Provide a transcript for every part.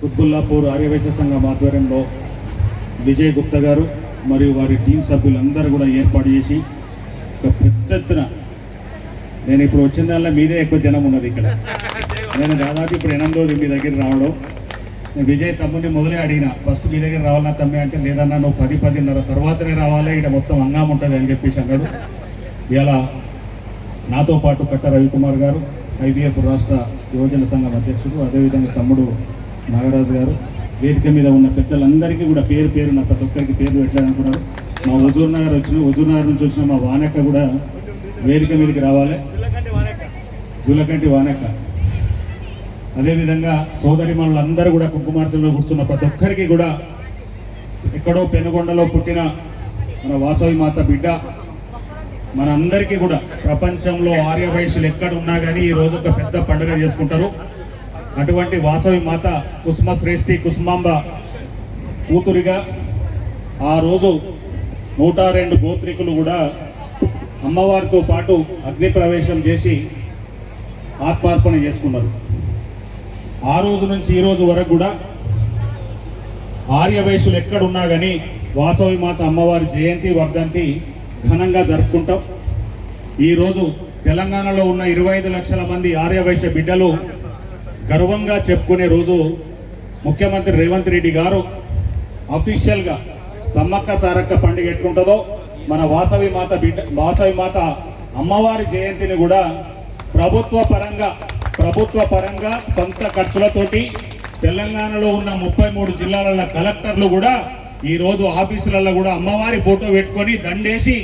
కుత్బుల్లాపూర్ ఆర్యవైశ్య సంఘం ఆధ్వర్యంలో విజయ్ గుప్తా గారు మరియు వారి టీం సభ్యులందరూ కూడా ఏర్పాటు చేసి ఒక పెద్ద ఎత్తున, నేను ఇప్పుడు వచ్చిన దానిలో మీదే ఎక్కువ జనం ఉన్నది ఇక్కడ. నేను దాదాపు ఇప్పుడు 8వ మీ దగ్గర రావడం. విజయ్ తమ్ముని మొదలే అడిగిన, ఫస్ట్ మీ దగ్గర రావాలన్నా తమ్మి అంటే, లేదన్నా నువ్వు 10-10:30 తర్వాతనే రావాలి, ఇక్కడ మొత్తం హంగామా ఉంటుంది అని చెప్పేసి అన్నాడు. ఇలా నాతో పాటు కట్ట రవికుమార్ గారు, IBF రాష్ట్ర యువజన సంఘం అధ్యక్షుడు, అదేవిధంగా తమ్ముడు నాగరాజు గారు, వేదిక మీద ఉన్న పెద్దలందరికీ కూడా పేరు పేరు నా ప్రతి ఒక్కరికి పేరు పెట్టాలనుకున్నారు. మా హుజూర్ నగర్ నుంచి వచ్చిన మా వానక్క కూడా వేదిక మీదకి రావాలి, జూలకంటి వానక్క. అదేవిధంగా సోదరి మనలందరూ కూడా కుంకుమార్చనలో కూర్చున్న ప్రతి ఒక్కరికి కూడా, ఎక్కడో పెనుగొండలో పుట్టిన మన వాసవి మాత బిడ్డ మనందరికీ కూడా ప్రపంచంలో ఆర్యవైశ్యులు ఎక్కడ ఉన్నా కానీ ఈరోజు ఒక పెద్ద పండుగ చేసుకుంటారు. అటువంటి వాసవి మాత కుసుమ శ్రేష్ఠి కుసుమాంబ కూతురిగా ఆ రోజు 102 గోత్రికులు కూడా అమ్మవారితో పాటు అగ్ని ప్రవేశం చేసి ఆత్మార్పణ చేసుకున్నారు. ఆ రోజు నుంచి ఈ రోజు వరకు కూడా ఆర్యవైశ్యులు ఎక్కడున్నా కానీ వాసవి మాత అమ్మవారి జయంతి వర్ధంతి ఘనంగా జరుపుకుంటాం. ఈరోజు తెలంగాణలో ఉన్న 25 లక్షల మంది ఆర్యవైశ్య బిడ్డలు గర్వంగా చెప్పుకునే రోజు ముఖ్యమంత్రి రేవంత్ రెడ్డి గారు అఫీషియల్గా సమ్మక్క సారక్క పండుగ ఎట్లుంటుందో మన వాసవి మాత అమ్మవారి జయంతిని కూడా ప్రభుత్వ పరంగా సొంత ఖర్చులతోటి తెలంగాణలో ఉన్న 33 జిల్లాల కలెక్టర్లు కూడా ఈరోజు ఆఫీసులలో కూడా అమ్మవారి ఫోటో పెట్టుకొని దండేసి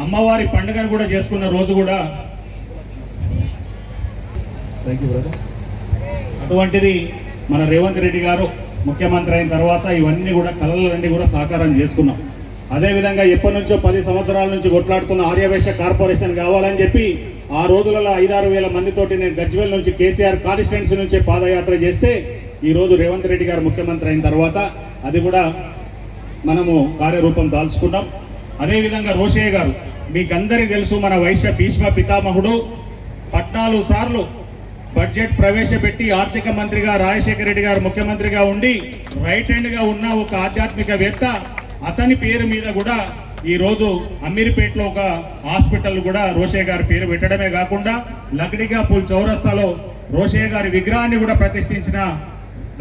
అమ్మవారి పండుగను కూడా చేసుకున్న రోజు కూడా. అటువంటిది మన రేవంత్ రెడ్డి గారు ముఖ్యమంత్రి అయిన తర్వాత ఇవన్నీ కూడా కళలన్నీ కూడా సాకారం చేసుకున్నాం. అదేవిధంగా ఎప్పటి నుంచో 10 సంవత్సరాల నుంచి కొట్లాడుతున్న ఆర్యవైశ్య కార్పొరేషన్ కావాలని చెప్పి ఆ రోజులలో 5-6 వేల మందితోటి నేను గజ్వేల్ నుంచి కేసీఆర్ కాన్స్టిట్యుయెన్సీ నుంచి పాదయాత్ర చేస్తే ఈరోజు రేవంత్ రెడ్డి గారు ముఖ్యమంత్రి అయిన తర్వాత అది కూడా మనము కార్యరూపం దాల్చుకున్నాం. అదేవిధంగా రోషయ్య గారు మీకందరికీ తెలుసు, మన వైశ్య భీష్మ పితామహుడు 14 సార్లు బడ్జెట్ ప్రవేశపెట్టి ఆర్థిక మంత్రిగా రాజశేఖర రెడ్డి గారు ముఖ్యమంత్రిగా ఉండి రైట్ హ్యాండ్గా ఉన్న ఒక ఆధ్యాత్మికవేత్త, అతని పేరు మీద కూడా ఈరోజు అమీర్పేటలో ఒక హాస్పిటల్ కూడా రోషయ్య గారి పేరు పెట్టడమే కాకుండా లక్డిగా పూల్ చౌరస్తాలో రోషయ్య గారి విగ్రహాన్ని కూడా ప్రతిష్ఠించిన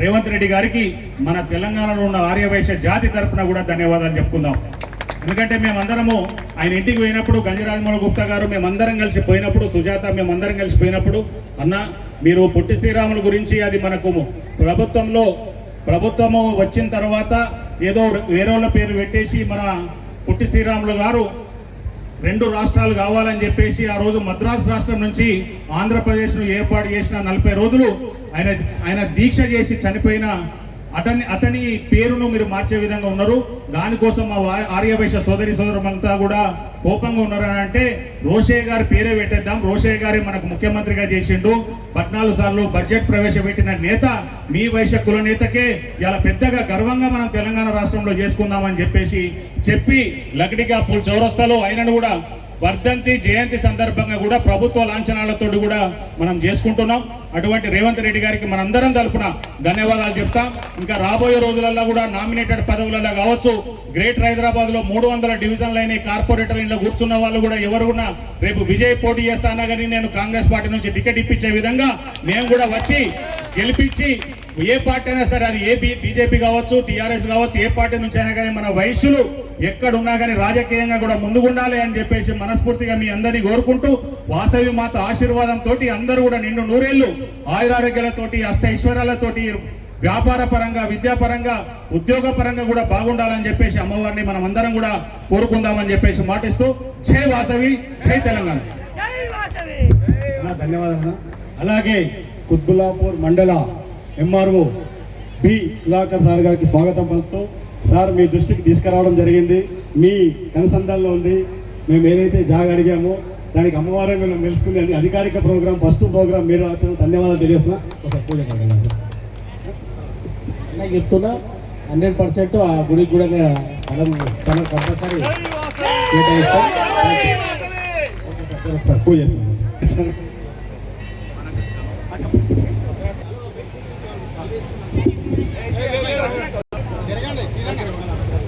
రేవంత్ రెడ్డి గారికి మన తెలంగాణలో ఉన్న ఆర్యవైశ్య జాతి తరఫున కూడా ధన్యవాదాలు చెప్పుకుందాం. ఎందుకంటే మేమందరము ఆయన ఇంటికి పోయినప్పుడు, గంజరాజమౌళి గుప్తా గారు మేమందరం కలిసి పోయినప్పుడు, సుజాత మేమందరం కలిసి పోయినప్పుడు, అన్న మీరు పొట్టి శ్రీరాముల గురించి అది మనకు ప్రభుత్వము వచ్చిన తర్వాత ఏదో వేరేళ్ళ పేరు పెట్టేసి మన పొట్టి శ్రీరాములు గారు 2 రాష్ట్రాలు కావాలని చెప్పేసి ఆ రోజు మద్రాసు రాష్ట్రం నుంచి ఆంధ్రప్రదేశ్ను ఏర్పాటు చేసిన 40 రోజులు ఆయన దీక్ష చేసి చనిపోయిన అతని పేరును మీరు మార్చే విధంగా ఉన్నారు. దానికోసం మా ఆర్యవైశ్య సోదరులంతా కూడా కోపంగా ఉన్నారని అంటే రోషయ్య గారి పేరే పెట్టేద్దాం, రోషయ్య గారే మనకు ముఖ్యమంత్రిగా చేసిండు, 14 సార్లు బడ్జెట్ ప్రవేశపెట్టిన నేత మీ వైశ్య కుల నేతకే ఇలా పెద్దగా గర్వంగా మనం తెలంగాణ రాష్ట్రంలో చేసుకుందామని చెప్పి లక్డిగా పూల్ చౌరస్తాలో ఆయనను కూడా వర్ధంతి జయంతి సందర్భంగా కూడా ప్రభుత్వ లాంఛనాలతో కూడా మనం చేసుకుంటున్నాం. అటువంటి రేవంత్ రెడ్డి గారికి మనందరం తరపున ధన్యవాదాలు చెప్తాం. ఇంకా రాబోయే రోజులలో కూడా నామినేటెడ్ పదవులలో కావచ్చు, గ్రేటర్ హైదరాబాద్ లో 300 డివిజన్లైన కార్పొరేటర్లలో కూర్చున్న వాళ్ళు కూడా ఎవరు కూడా రేపు విజయ్ పోటీ చేస్తానా కానీ నేను కాంగ్రెస్ పార్టీ నుంచి టికెట్ ఇప్పించే విధంగా మేము కూడా వచ్చి గెలిపించి, ఏ పార్టీ అయినా సరే, అది బీజేపీ కావచ్చు, టీఆర్ఎస్ కావచ్చు, ఏ పార్టీ నుంచి అయినా కానీ మన వైశ్యులు ఎక్కడున్నా కానీ రాజకీయంగా కూడా ముందుకుండాలి అని చెప్పేసి మనస్ఫూర్తిగా మీ అందరినీ కోరుకుంటూ, వాసవి మాత ఆశీర్వాదంతో అందరూ కూడా నిండు నూరేళ్లు ఆయురారోగ్యాలతోటి అష్టైశ్వర్యాలతోటి వ్యాపార పరంగా, విద్యాపరంగా, ఉద్యోగ పరంగా కూడా బాగుండాలని చెప్పేసి అమ్మవారిని మనం అందరం కూడా కోరుకుందామని చెప్పేసి మాటిస్తూ, జై వాసవి, జై తెలంగాణ. ధన్యవాదాలు. అలాగే కుత్బుల్లాపూర్ మండల MRO బి సుధాకర్ సార్ గారికి స్వాగతం పలుకుతూ, సార్ మీ దృష్టికి తీసుకురావడం జరిగింది, మీ కనుసంధానంలో ఉంది, మేము ఏదైతే జాగ అడిగామో దానికి అమ్మవారే మేము తెలుసుకుంది అని అధికారిక ప్రోగ్రామ్, ఫస్ట్ ప్రోగ్రామ్ మీరు వచ్చిన ధన్యవాదాలు తెలియజేస్తున్నా. ఒకసారి పూజ చెప్తున్నా 100% ఆ గుడికి కూడా తనకు కంపల్సరీ పూజ చేస్తున్నాం.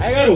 అయ్యగారు